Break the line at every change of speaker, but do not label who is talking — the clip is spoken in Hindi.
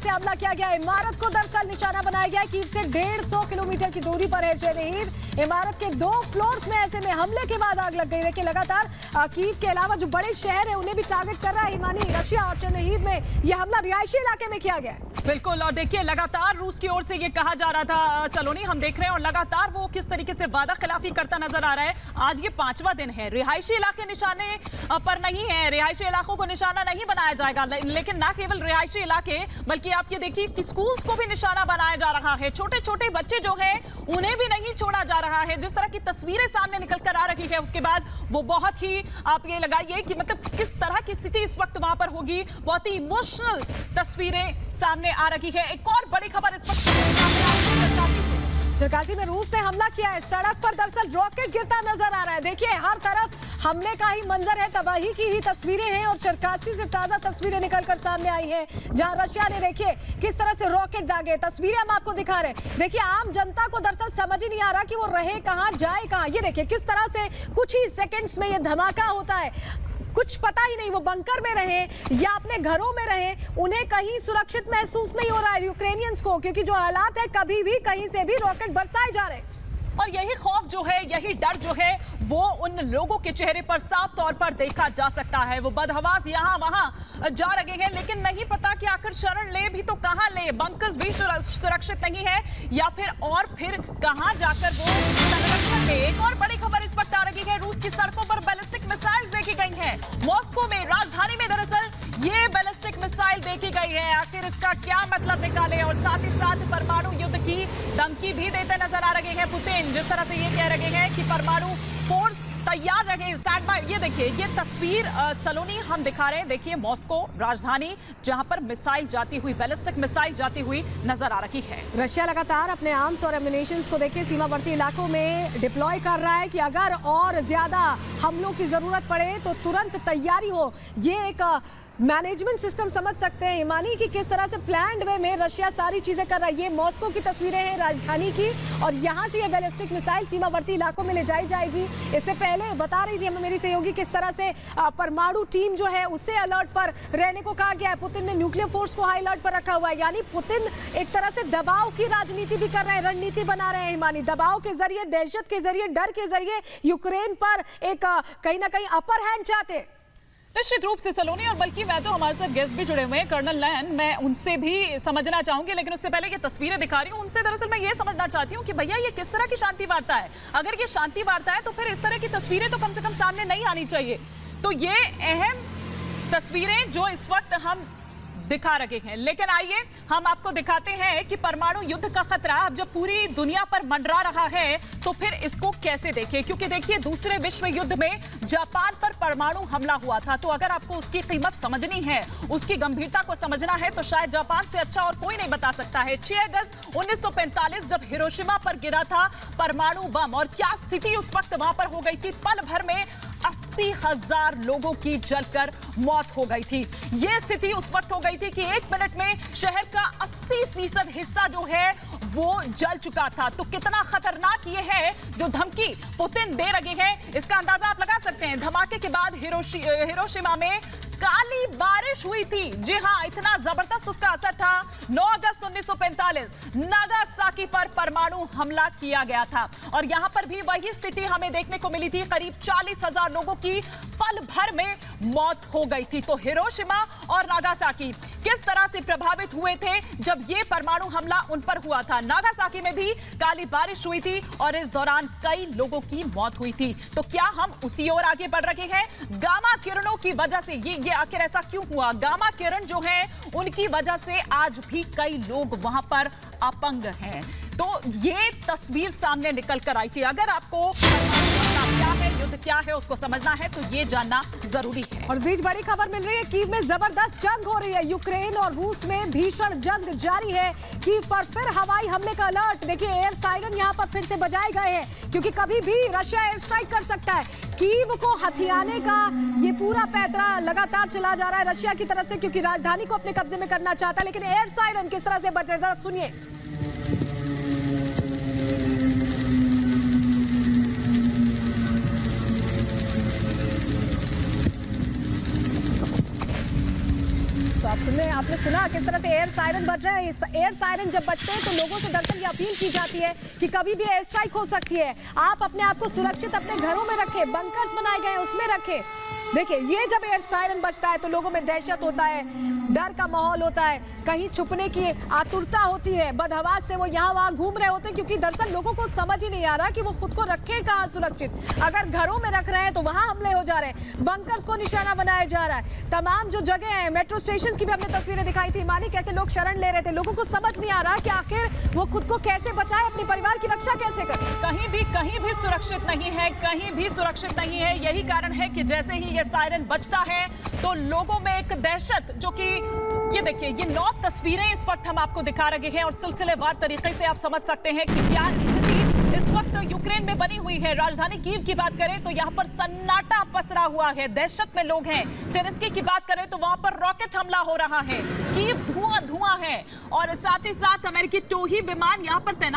से हमला किया गया। इमारत को दरअसल निशाना बनाया गया। कीव से 150 किलोमीटर की दूरी पर है शेरहीव। इमारत के 2 फ्लोर्स में ऐसे में हमले के बाद आग लग गई। देखिए लगातार कीव के अलावा जो बड़े शहर है उन्हें भी टारगेट कर रहा है ईमानी। रशिया और शेरहीव में यह हमला रिहायशी इलाके में किया गया।
बिल्कुल, और देखिए लगातार रूस की ओर से ये कहा जा रहा था सलोनी, हम देख रहे हैं और लगातार वो किस तरीके से वादा खिलाफी करता नजर आ रहा है। आज ये 5वां दिन है। रिहायशी इलाके निशाने पर नहीं है, रिहायशी इलाकों को निशाना नहीं बनाया जाएगा। लेकिन ना केवल रिहायशी इलाके बल्कि आप ये देखिए कि स्कूल्स को भी निशाना बनाया जा रहा है। छोटे छोटे बच्चे जो हैं उन्हें भी नहीं छोड़ा जा रहा है। जिस तरह की तस्वीरें सामने निकल कर आ रही है उसके बाद वो बहुत ही आप ये लगाइए कि मतलब किस तरह की स्थिति इस वक्त वहां पर होगी। बहुत ही इमोशनल तस्वीरें सामने आ रही है। एक और बड़ी खबर इस वक्त
चिरकासी में रूस ने हमला किया है। सड़क पर दरअसल रॉकेट गिरता नजर आ रहा है। देखिए हर तरफ हमले का ही मंजर है, तबाही की ही तस्वीरें हैं और चिरकासी से ताजा तस्वीरें निकलकर सामने आई हैं जहां रशिया ने देखिए किस तरह से रॉकेट दागे। तस्वीरें हम आपको दिखा रहे हैं। देखिए आम जनता को दरअसल समझ ही नहीं आ रहा कि वो रहे कहां जाए कहां। ये देखिए किस तरह से कुछ ही सेकेंड्स में ये धमाका होता है। कुछ पता ही नहीं वो बंकर में रहे या अपने घरों में रहे, उन्हें कहीं सुरक्षित महसूस नहीं हो रहा है यूक्रेनियंस को, क्योंकि जो हालात है कभी भी कहीं से भी रॉकेट बरसाए जा रहे हैं।
और यही खौफ जो है, यही डर जो है वो उन लोगों के चेहरे पर साफ तौर पर देखा जा सकता है। वो बदहवास यहाँ वहां जा रहे हैं लेकिन नहीं पता कि आखिर शरण ले भी तो कहां ले। बंकर्स भी सुरक्षित नहीं है या फिर कहां जाकर वो संरक्षण ले। एक और बड़ी खबर इस वक्त आ रही है। रूस की सड़कों पर बैलिस्टिक मिसाइल देखी गई हैं। मॉस्को में, राजधानी में दरअसल ये बैलिस्टिक मिसाइल देखी गई है। आखिर इसका क्या मतलब निकाले और साथ ही साथ परमाणु युद्ध की धमकी भी देते नजर आ रहे हैं पुतिन। जिस तरह से ये कह रहे हैं कि परमाणु फोर्स तैयार रहे, स्टैंड बाय। ये देखिए ये तस्वीर सलोनी हम दिखा रहे हैं। देखिए मॉस्को राजधानी जहां पर मिसाइल जाती हुई, बैलिस्टिक मिसाइल जाती हुई नजर आ रही है।
रशिया लगातार अपने आर्म्स और एम्युनिशंस को देखिए सीमावर्ती इलाकों में डिप्लॉय कर रहा है कि अगर और ज्यादा हमलों की जरूरत पड़े तो तुरंत तैयारी हो। ये एक मैनेजमेंट सिस्टम समझ सकते हैं ईमानी की किस तरह से प्लान्ड वे में रशिया सारी चीजें कर रहा है। ये मॉस्को की तस्वीरें हैं राजधानी की और यहाँ से ये बैलिस्टिक मिसाइल सीमावर्ती इलाकों में ले जाई जाएगी। इससे पहले बता रही थी मेरी सहयोगी किस तरह से परमाणु टीम जो है उसे अलर्ट पर रहने को कहा गया है। पुतिन ने न्यूक्लियर फोर्स को हाई अलर्ट पर रखा हुआ है। यानी पुतिन एक तरह से दबाव की राजनीति भी कर रहे हैं, रणनीति बना रहे हैं ईमानी। दबाव के जरिए, दहशत के जरिए, डर के जरिए यूक्रेन पर एक कहीं ना कहीं अपर हैंड चाहते हैं।
निश्चित रूप से सलोनी, और बल्कि मैं तो हमारे साथ गेस्ट भी जुड़े हुए हैं कर्नल लैन, मैं उनसे भी समझना चाहूंगी। लेकिन उससे पहले ये तस्वीरें दिखा रही हूँ उनसे दरअसल मैं ये समझना चाहती हूँ कि भैया ये किस तरह की शांति वार्ता है। अगर ये शांति वार्ता है तो फिर इस तरह की तस्वीरें तो कम से कम सामने नहीं आनी चाहिए। तो ये अहम तस्वीरें जो इस वक्त हम दिखा रहे हैं, लेकिन आइए हम आपको दिखाते हैं कि परमाणु युद्ध का खतरा अब जब पूरी दुनिया पर मंडरा रहा है तो फिर इसको कैसे देखें। क्योंकि देखिए दूसरे विश्व युद्ध में जापान पर परमाणु हमला हुआ था, तो अगर आपको उसकी कीमत समझनी है, उसकी गंभीरता को समझना है तो शायद जापान से अच्छा और कोई नहीं बता सकता है। 6 अगस्त 1945 जब हिरोशिमा पर गिरा था परमाणु बम और क्या स्थिति उस वक्त वहां पर हो गई थी। पल भर में 80,000 लोगों की जलकर मौत हो गई थी। यह स्थिति उस वक्त हो गई थी कि 1 मिनट में शहर का 80% हिस्सा जो है वो जल चुका था। तो कितना खतरनाक ये है जो धमकी पुतिन दे रहे हैं, इसका अंदाजा आप लगा सकते हैं। धमाके के बाद हिरोशिमा में काली बारिश हुई थी। जी हां, इतना जबरदस्त उसका असर था। 9 अगस्त 1945 नागासाकी पर परमाणु हमला किया गया था और यहां पर भी वही स्थिति हमें देखने को मिली थी। करीब 40,000 लोगों की पल भर में मौत हो गई थी। तो हिरोशिमा और नागासाकी किस तरह से प्रभावित हुए थे जब ये परमाणु हमला उन पर हुआ था। नागासाकी में भी काली बारिश हुई थी और इस दौरान कई लोगों की मौत हुई थी। तो क्या हम उसी ओर आगे बढ़ रहे हैं? गामा किरणों की वजह से ये आखिर ऐसा क्यों हुआ? गामा किरण जो है उनकी वजह से आज भी कई लोग वहां पर अपंग हैं। तो ये तस्वीर सामने निकल कर आई थी। अगर आपको क्या है, युद्ध क्या है, उसको समझना है तो ये जानना जरूरी है।
और इस बीच बड़ी खबर मिल रही है, कीव में जबरदस्त जंग हो रही है। यूक्रेन और रूस में भीषण जंग जारी है। कीव पर फिर हवाई हमले का अलर्ट। देखिए एयर साइरन यहाँ पर फिर से बजाए गए हैं क्योंकि कभी भी रशिया एयर स्ट्राइक कर सकता है। कीव को हथियाने का ये पूरा पैतरा लगातार चला जा रहा है रशिया की तरफ से, क्योंकि राजधानी को अपने कब्जे में करना चाहता है। लेकिन एयर साइरन किस तरह से बज रहे, जरा सुनिए। आपने सुना किस तरह से एयर सायरन बज रहे हैं। एयर सायरन जब बजते हैं तो लोगों से दरअसल ये अपील की जाती है कि कभी भी एयर स्ट्राइक हो सकती है। आप अपने आप को सुरक्षित अपने घरों में रखें, बंकर्स बनाए गए हैं उसमें रखें। देखिए, ये जब एयर सायरन बजता है तो लोगों में दहशत होता है, डर का माहौल होता है, कहीं छुपने की आतुरता होती है, बदहवास से वो यहाँ वहाँ घूम रहे होते हैं, क्योंकि दरअसल लोगों को समझ ही नहीं आ रहा कि वो खुद को रखें कहाँ सुरक्षित। अगर घरों में रख रहे हैं तो वहाँ हमले हो जा रहे हैं, बंकर्स को निशाना बनाया जा रहा है। तमाम जो जगह है, मेट्रो स्टेशन की भी हमने तस्वीरें दिखाई थी, मानी कैसे लोग शरण ले रहे थे। लोगों को समझ नहीं आ रहा कि आखिर वो खुद को कैसे बचाए, अपने परिवार की रक्षा कैसे करें।
कहीं भी सुरक्षित नहीं है, कहीं भी सुरक्षित नहीं है। यही कारण है कि जैसे ही ये सायरन बजता है तो लोगों में एक दहशत, जो कि ये देखिए, ये 9 तस्वीरें इस वक्त हम आपको दिखा रहे हैं और सिलसिलेवार तरीके से आप समझ सकते हैं कि क्या स्थिति इस वक्त यूक्रेन में बनी हुई है। राजधानी कीव की बात करें तो यहाँ पर सन्नाटा पसरा हुआ है, दहशत में लोग हैं। चेलेस्की की बात करें तो वहां पर रॉकेट हमला हो रहा है, कीव धुआं धुआं है और साथ ही साथ अमेरिकी टोही विमान यहाँ पर तैनात